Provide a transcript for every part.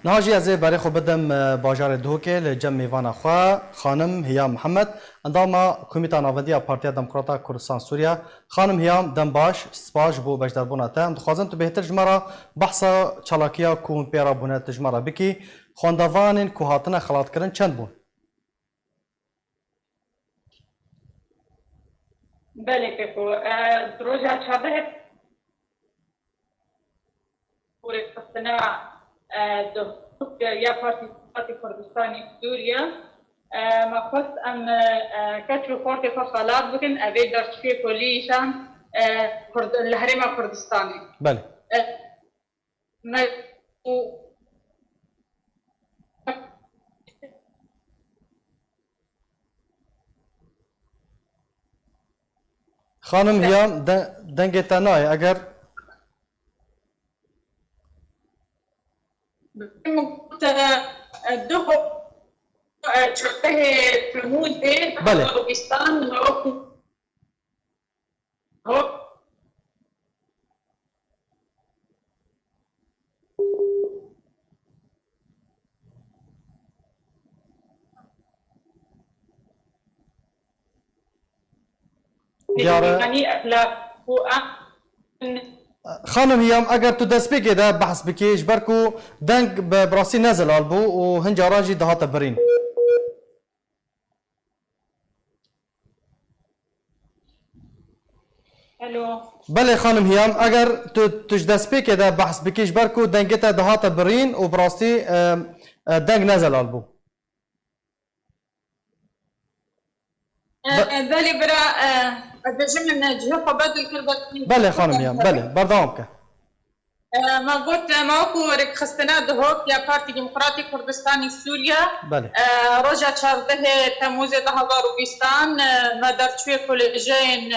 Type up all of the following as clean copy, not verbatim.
نهاجی از برای خو بدم باجار دوکه لجم میوان خوا خانم هیام محمد اندام کمیته ناوندی پارتی دموکراتا کردستان سوریا خانم هیام دم باش سپاش بو بجدربونا تا دخوازن تو بهتر جمرا بحثا چالاکیا کوم پیرا بونت جمرا بکی خوندوان کو هاتنه خلاط کردن چند بون بله که روزا شبه پوری خستنا یا پارتی کردستانی سوریا ما خواست ام کچو پارتی خالات بکن اوی درچوی کلیشان لحرم کردستانی بله خانم هیام دنگ تنای اگر دو شرطه ترمود بله کردستان خانم هیام اگر تو دست بگی ده بحث بکیش برکو دنگ براسی نزل آلبو و هنجا راجی دهات برین الو بله خانم هیام اگر تو تش دست بگی ده بحث بکیش برکو دنگت دهات برین و براسی دنگ نزل آلبو بله برا بجمع جهة قبض بله خانم هیام بله بردام که ما قلت معكو رك خستنا دهوك يا بارتي ديمقراطي كردستاني سوريا بله رجع شارده تموز ده روبيستان ما درتشوي كوليجين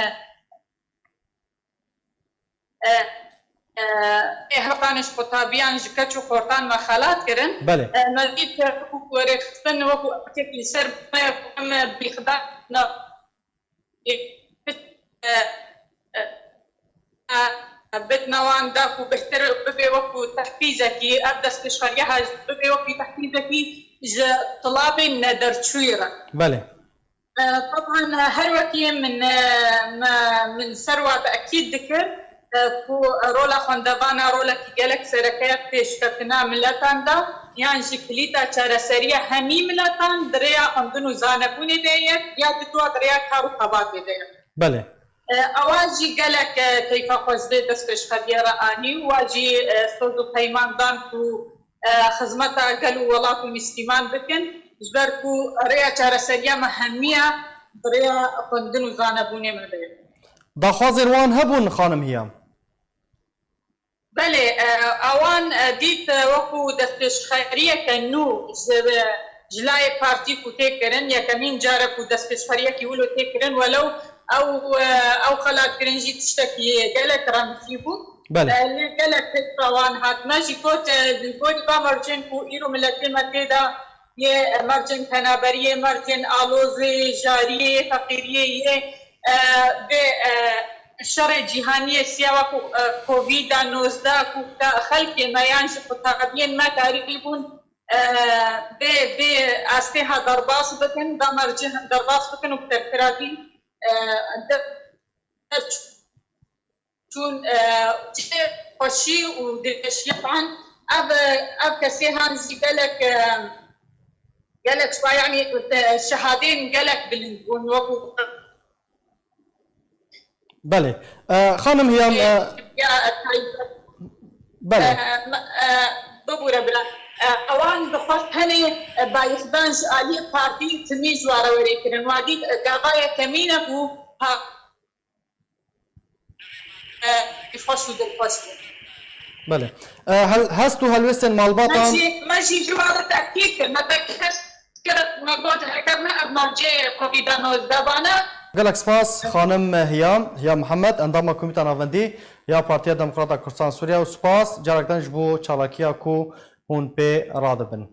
هرقانش قطابيان جكتشو قرطان ما خالات كرن بله مزيد رك خستنا وكو تكلي سرب ما بيخدار بتنوان داكو بهتر ببي وكو تحفيزكي ابدا استشاريها ببي وكو تحفيزكي طلابي ندر شويرة بله طبعا هر وكي من ثروة باكيد ذكر كو رولا خوندبانا رولا كي جالك سركات تشكتنا ملاتان دا يعني شكليتا شارع سريع همي ملاتان دريا خوندنو زانبوني ديت يا دتوا دريا كارو قبات ديت بله اواجي قالك كيف قصدي دستش خبيرة اني واجي صدو قيمان دانكو خدمتا قالوا ولاكو مسلمان بكن جبركو ريا شارع سريع مهمية دريا خوندنو زانبوني مدير داخوازر وان هبون خانم هیام بله اوان ديت وكو دستش خيرية كنو جلاي بارتي كو تيكرن يا كمين جاركو دستش خيرية كي يقولوا تيكرن ولو او خلات كرنجي تشتكي قالك رمسيبو بله قالك طوان هات ماشي كوت بالكود بامرجن كو ايرو ملتين مكيدا يه مرجن تنابريه مرجن آلوزي جاريه فقيريه به الشر جهانية سياوة كوفيد 19 كو خلق ما ينش قطابين ما تقريبون به استها درباس بكن دمرجن درباس بكن وبتكراتي چون خوشی و دلشی طبعا اب كسي هانزي قالك شوي يعني الشهادين قالك بالنوبو بله خانم هیام بله ببورة بلا اوان بخوست هني بايخدانش آلي بارتي تميز واروري كرن وادي قضايا كمينة بو يفوشوا دلفوشوا بله هل هستو هلوستن مالباطان ماشي جوار تأكيد ما تكتش كرت ما قلت هكذا مرجع كوفيد 19 بانا قالك سپاس خانم هیام محمد اندام کمیته ناوندی یا پارتی دموکراتا کردستان سوریا و سپاس جارکتن جبو چالاکیا کو هون پی رادبن